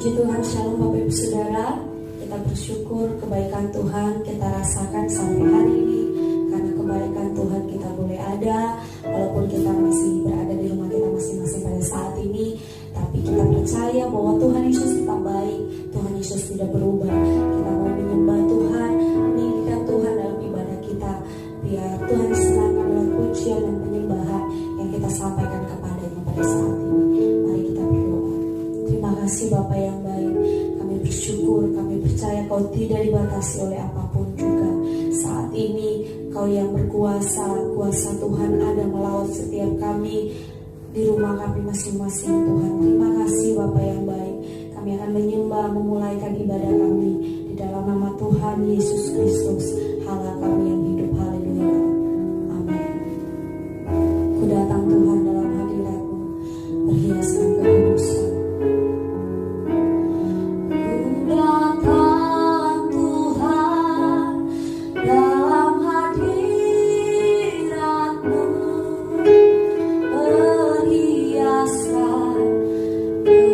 Puji Tuhan, shalom Bapak Ibu Saudara. Kita bersyukur kebaikan Tuhan kita rasakan sampai hari ini. Karena kebaikan Tuhan kita boleh ada, walaupun kita masih berada di rumah kita masing-masing pada saat ini. Tapi kita percaya bahwa Tuhan Yesus tetap baik, Tuhan Yesus tidak berubah. Kita mau menyembah Tuhan, meninggikan Tuhan dalam ibadah kita. Biar Tuhan disenangkan dengan pujian dan penyembahan yang kita sampaikan kepadanya pada saat ini. Mari kita berdoa. Terima kasih Bapa yang baik. Kami bersyukur, kami percaya Kau tidak dibatasi oleh apapun juga. Saat ini Kau yang berkuasa, kuasa Tuhan ada melawat setiap kami di rumah kami masing-masing Tuhan. Terima kasih Bapa yang baik. Kami akan menyembah, memulaikan ibadah kami di dalam nama Tuhan Yesus Kristus, Allah kami yang hidup. Haleluya. Amin. Ku datang Tuhan dalam hadirat-Mu, berhiaskan kekudusan. Ku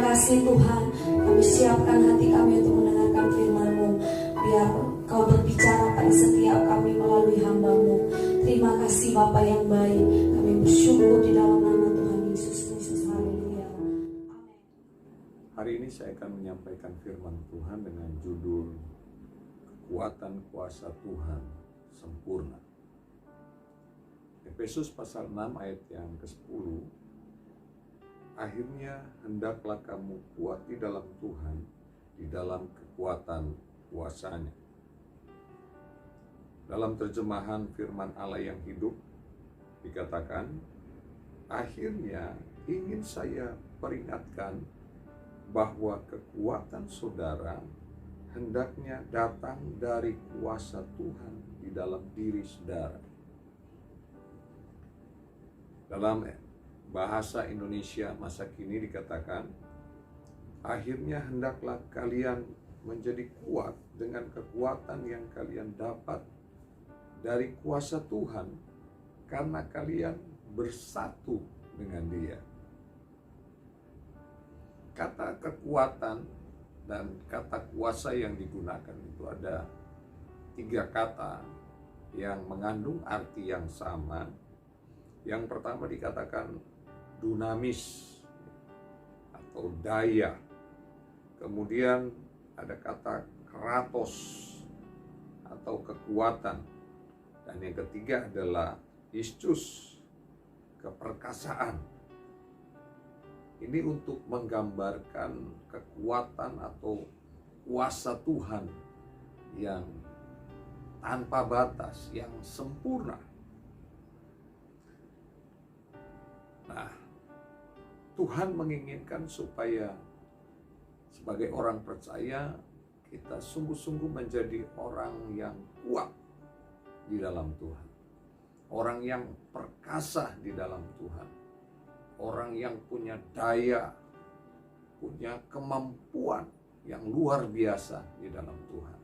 Terima kasih Tuhan, kami siapkan hati kami untuk mendengarkan firman-Mu. Biar Kau berbicara pada setiap kami melalui hamba-Mu. Terima kasih Bapa yang baik, kami bersyukur di dalam nama Tuhan Yesus Kristus. Haleluya. Hari ini saya akan menyampaikan firman Tuhan dengan judul Kekuatan Kuasa Tuhan Sempurna. Efesus pasal 6 ayat yang ke-10. Akhirnya hendaklah kamu kuat di dalam Tuhan, di dalam kekuatan kuasa-Nya. Dalam terjemahan firman Allah yang hidup dikatakan, akhirnya ingin saya peringatkan bahwa kekuatan saudara hendaknya datang dari kuasa Tuhan di dalam diri saudara. Dalam bahasa Indonesia masa kini dikatakan, akhirnya hendaklah kalian menjadi kuat dengan kekuatan yang kalian dapat dari kuasa Tuhan karena kalian bersatu dengan Dia. Kata kekuatan dan kata kuasa yang digunakan itu ada 3 kata yang mengandung arti yang sama. Yang pertama dikatakan dunamis atau daya. Kemudian ada kata kratos atau kekuatan. Dan yang ketiga adalah istus, keperkasaan. Ini untuk menggambarkan kekuatan atau kuasa Tuhan yang tanpa batas, yang sempurna. Nah, Tuhan menginginkan supaya sebagai orang percaya kita sungguh-sungguh menjadi orang yang kuat di dalam Tuhan. Orang yang perkasa di dalam Tuhan. Orang yang punya daya, punya kemampuan yang luar biasa di dalam Tuhan.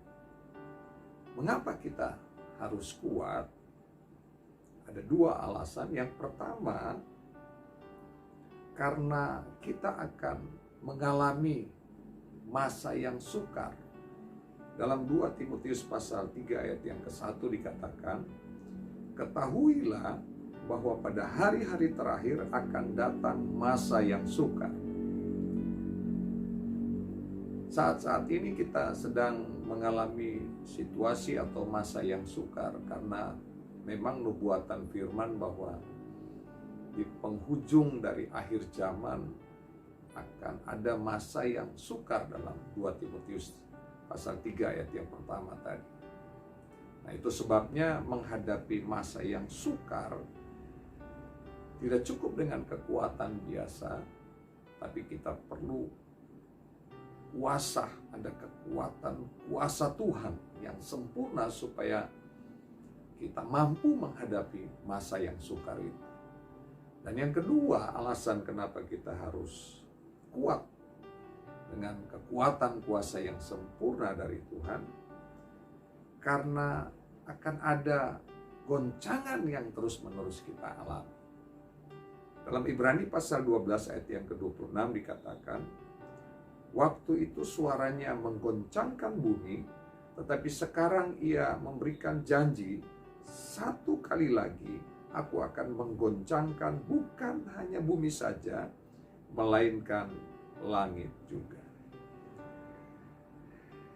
Mengapa kita harus kuat? Ada 2 alasan. Yang pertama, karena kita akan mengalami masa yang sukar. Dalam 2 Timotius pasal 3 ayat yang ke-1 dikatakan, ketahuilah bahwa pada hari-hari terakhir akan datang masa yang sukar. Saat-saat ini kita sedang mengalami situasi atau masa yang sukar karena memang nubuatan firman bahwa di penghujung dari akhir zaman akan ada masa yang sukar dalam 2 Timotius pasal 3 ayat yang pertama tadi. Nah, itu sebabnya menghadapi masa yang sukar tidak cukup dengan kekuatan biasa, tapi kita perlu kuasa, ada kekuatan kuasa Tuhan yang sempurna supaya kita mampu menghadapi masa yang sukar itu. Dan yang kedua, alasan kenapa kita harus kuat dengan kekuatan kuasa yang sempurna dari Tuhan, karena akan ada goncangan yang terus-menerus kita alami. Dalam Ibrani pasal 12 ayat yang ke-26 dikatakan, waktu itu suaranya menggoncangkan bumi, tetapi sekarang ia memberikan janji, 1 kali lagi aku akan menggoncangkan bukan hanya bumi saja, melainkan langit juga.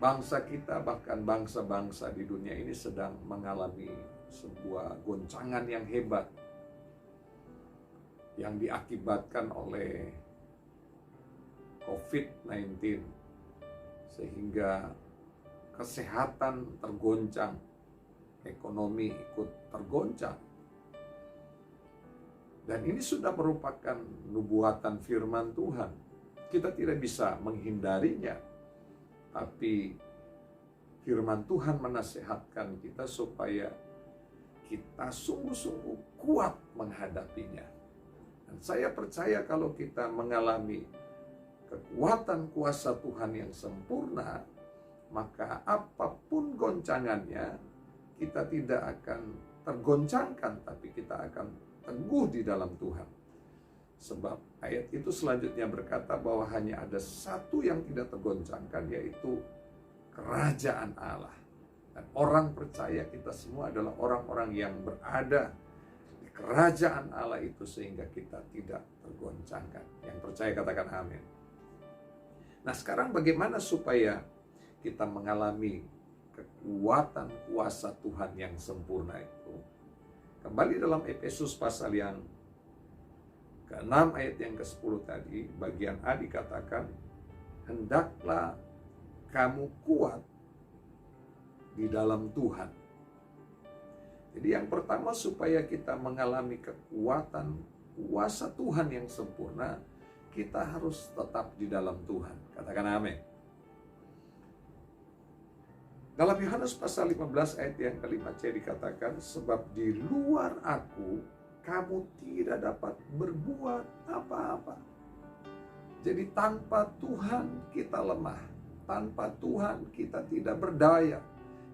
Bangsa kita, bahkan bangsa-bangsa di dunia ini sedang mengalami sebuah goncangan yang hebat yang diakibatkan oleh COVID-19, sehingga kesehatan tergoncang, ekonomi ikut tergoncang. Dan ini sudah merupakan nubuatan firman Tuhan. Kita tidak bisa menghindarinya. Tapi firman Tuhan menasehatkan kita supaya kita sungguh-sungguh kuat menghadapinya. Dan saya percaya kalau kita mengalami kekuatan kuasa Tuhan yang sempurna, maka apapun goncangannya, kita tidak akan tergoncangkan, tapi kita akan teguh di dalam Tuhan. Sebab ayat itu selanjutnya berkata bahwa hanya ada satu yang tidak tergoncangkan, yaitu kerajaan Allah. Dan orang percaya kita semua adalah orang-orang yang berada di kerajaan Allah itu, sehingga kita tidak tergoncangkan. Yang percaya katakan amin. Nah, sekarang bagaimana supaya kita mengalami kekuatan kuasa Tuhan yang sempurna itu? Kembali dalam Efesus pasal yang ke-6 ayat yang ke-10 tadi, bagian A dikatakan, hendaklah kamu kuat di dalam Tuhan. Jadi yang pertama, supaya kita mengalami kekuatan kuasa Tuhan yang sempurna, kita harus tetap di dalam Tuhan. Katakan amin. Dalam Yohanes pasal 15 ayat yang ke-5c dikatakan, sebab di luar aku kamu tidak dapat berbuat apa-apa. Jadi tanpa Tuhan kita lemah. Tanpa Tuhan kita tidak berdaya.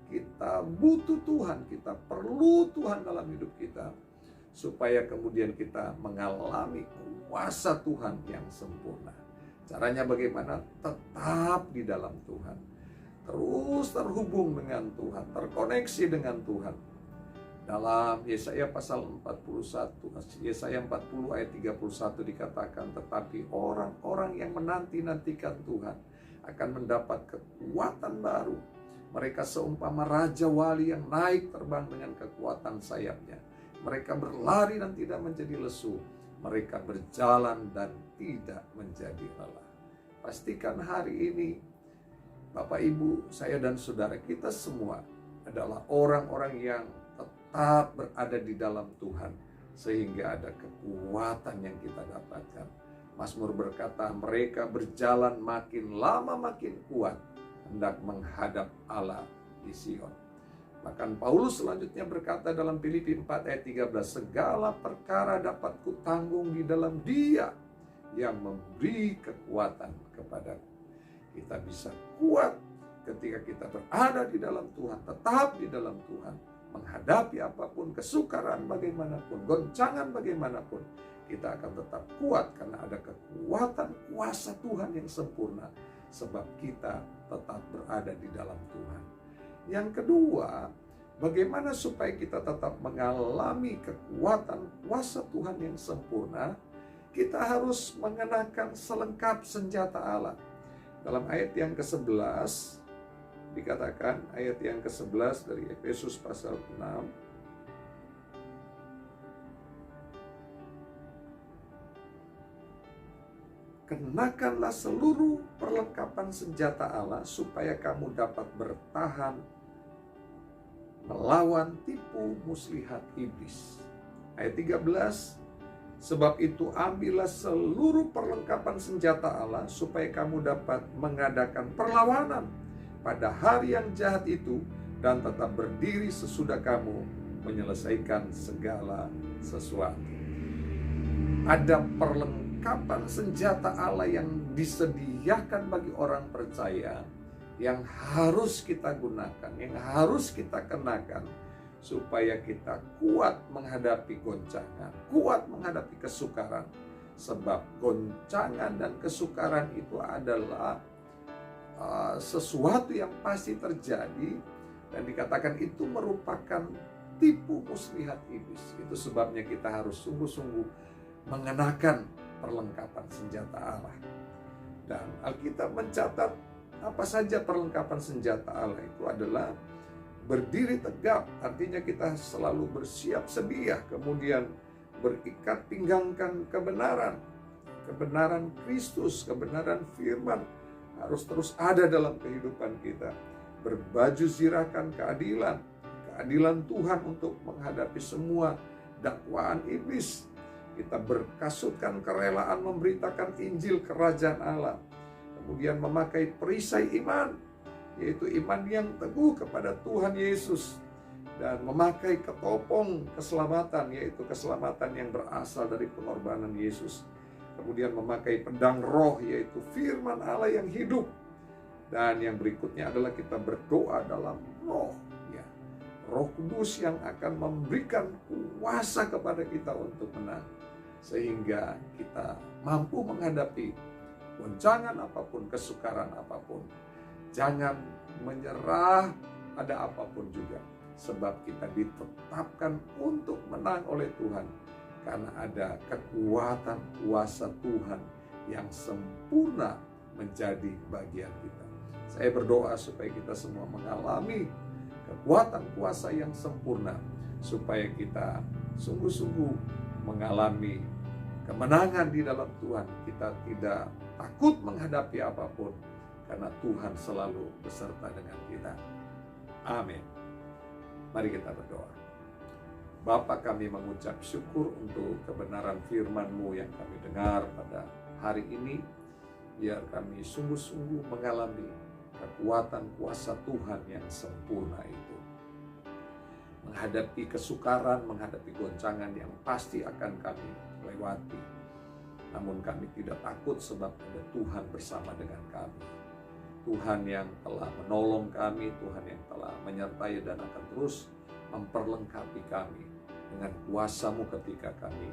Kita butuh Tuhan, kita perlu Tuhan dalam hidup kita, supaya kemudian kita mengalami kuasa Tuhan yang sempurna. Caranya bagaimana? Tetap di dalam Tuhan. Terus terhubung dengan Tuhan, terkoneksi dengan Tuhan. Dalam Yesaya pasal 41, Yesaya 40 ayat 31 dikatakan, tetapi orang-orang yang menanti-nantikan Tuhan akan mendapat kekuatan baru. Mereka seumpama raja wali yang naik terbang dengan kekuatan sayapnya. Mereka berlari dan tidak menjadi lesu. Mereka berjalan dan tidak menjadi lelah. Pastikan hari ini, Bapak Ibu, saya dan saudara kita semua adalah orang-orang yang tetap berada di dalam Tuhan, sehingga ada kekuatan yang kita dapatkan. Mazmur berkata, mereka berjalan makin lama makin kuat, hendak menghadap Allah di Sion. Bahkan Paulus selanjutnya berkata dalam Filipi 4 ayat 13, segala perkara dapat kutanggung di dalam Dia yang memberi kekuatan kepadaku. Kita bisa kuat ketika kita berada di dalam Tuhan, tetap di dalam Tuhan, menghadapi apapun, kesukaran bagaimanapun, goncangan bagaimanapun, kita akan tetap kuat karena ada kekuatan kuasa Tuhan yang sempurna, sebab kita tetap berada di dalam Tuhan. Yang kedua, bagaimana supaya kita tetap mengalami kekuatan kuasa Tuhan yang sempurna? Kita harus mengenakan selengkap senjata Allah. Dalam ayat yang ke-11 dikatakan, ayat yang ke-11 dari Efesus pasal 6, kenakanlah seluruh perlengkapan senjata Allah supaya kamu dapat bertahan melawan tipu muslihat iblis. Ayat 13, sebab itu ambillah seluruh perlengkapan senjata Allah supaya kamu dapat mengadakan perlawanan pada hari yang jahat itu dan tetap berdiri sesudah kamu menyelesaikan segala sesuatu. Ada perlengkapan senjata Allah yang disediakan bagi orang percaya, yang harus kita gunakan, yang harus kita kenakan, supaya kita kuat menghadapi goncangan, kuat menghadapi kesukaran. Sebab goncangan dan kesukaran itu adalah sesuatu yang pasti terjadi, dan dikatakan itu merupakan tipu muslihat iblis. Itu sebabnya kita harus sungguh-sungguh mengenakan perlengkapan senjata Allah. Dan Alkitab mencatat apa saja perlengkapan senjata Allah itu adalah berdiri tegap, artinya kita selalu bersiap sedia, kemudian berikat pinggangkan kebenaran, kebenaran Kristus, kebenaran firman harus terus ada dalam kehidupan kita. Berbaju zirahkan keadilan, keadilan Tuhan untuk menghadapi semua dakwaan iblis. Kita berkasutkan kerelaan memberitakan Injil Kerajaan Allah. Kemudian memakai perisai iman, yaitu iman yang teguh kepada Tuhan Yesus. Dan memakai ketopong keselamatan, yaitu keselamatan yang berasal dari pengorbanan Yesus. Kemudian memakai pedang roh, yaitu firman Allah yang hidup. Dan yang berikutnya adalah kita berdoa dalam roh, ya. Roh Kudus yang akan memberikan kuasa kepada kita untuk menang. sehingga kita mampu menghadapi goncangan apapun, kesukaran apapun. Jangan menyerah pada apapun juga, sebab kita ditetapkan untuk menang oleh Tuhan, karena ada kekuatan kuasa Tuhan yang sempurna menjadi bagian kita. Saya berdoa supaya kita semua mengalami kekuatan kuasa yang sempurna, supaya kita sungguh-sungguh mengalami kemenangan di dalam Tuhan. Kita tidak takut menghadapi apapun, karena Tuhan selalu beserta dengan kita. Amin. Mari kita berdoa. Bapa, kami mengucap syukur untuk kebenaran firman-Mu yang kami dengar pada hari ini. Biar kami sungguh-sungguh mengalami kekuatan kuasa Tuhan yang sempurna itu. Menghadapi kesukaran, menghadapi goncangan yang pasti akan kami lewati. Namun kami tidak takut, sebab ada Tuhan bersama dengan kami. Tuhan yang telah menolong kami, Tuhan yang telah menyertai dan akan terus memperlengkapi kami dengan kuasa-Mu ketika kami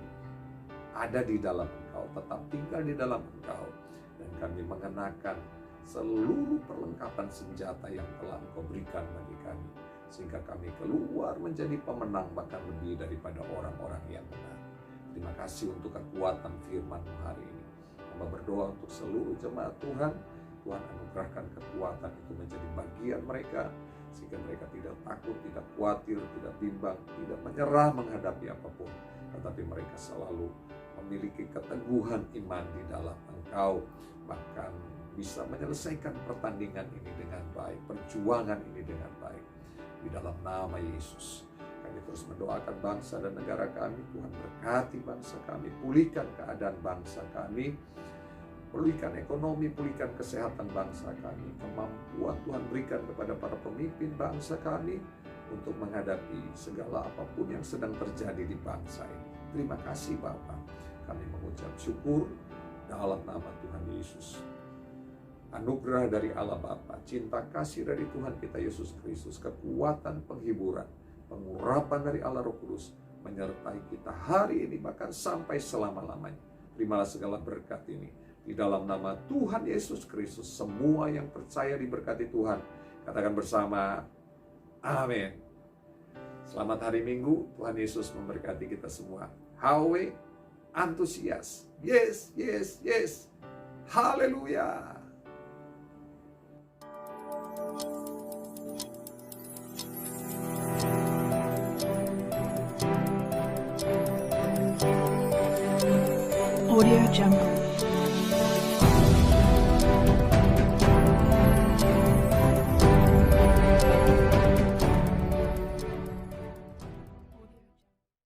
ada di dalam Engkau, tetap tinggal di dalam Engkau. Dan kami mengenakan seluruh perlengkapan senjata yang telah Engkau berikan bagi kami, sehingga kami keluar menjadi pemenang, bahkan lebih daripada orang-orang yang benar. Terima kasih untuk kekuatan firman-Mu hari ini. Hamba berdoa untuk seluruh jemaat Tuhan. Tuhan anugerahkan kekuatan itu menjadi bagian mereka, sehingga mereka tidak takut, tidak khawatir, tidak bimbang, tidak menyerah menghadapi apapun, tetapi mereka selalu memiliki keteguhan iman di dalam Engkau, bahkan bisa menyelesaikan pertandingan ini dengan baik, perjuangan ini dengan baik. Di dalam nama Yesus, kami terus mendoakan bangsa dan negara kami. Tuhan berkati bangsa kami, pulihkan keadaan bangsa kami, pulihkan ekonomi, pulihkan kesehatan bangsa kami. Kemampuan Tuhan berikan kepada para pemimpin bangsa kami untuk menghadapi segala apapun yang sedang terjadi di bangsa ini. Terima kasih Bapa. Kami mengucap syukur dalam nama Tuhan Yesus. Anugerah dari Allah Bapa, cinta kasih dari Tuhan kita Yesus Kristus, kekuatan penghiburan, pengurapan dari Allah Roh Kudus menyertai kita hari ini bahkan sampai selama-lamanya. Terimalah segala berkat ini di dalam nama Tuhan Yesus Kristus. Semua yang percaya diberkati Tuhan, katakan bersama, amin. Selamat hari Minggu, Tuhan Yesus memberkati kita semua. Hawe antusias, yes, yes, yes, haleluya. Audio Jungle.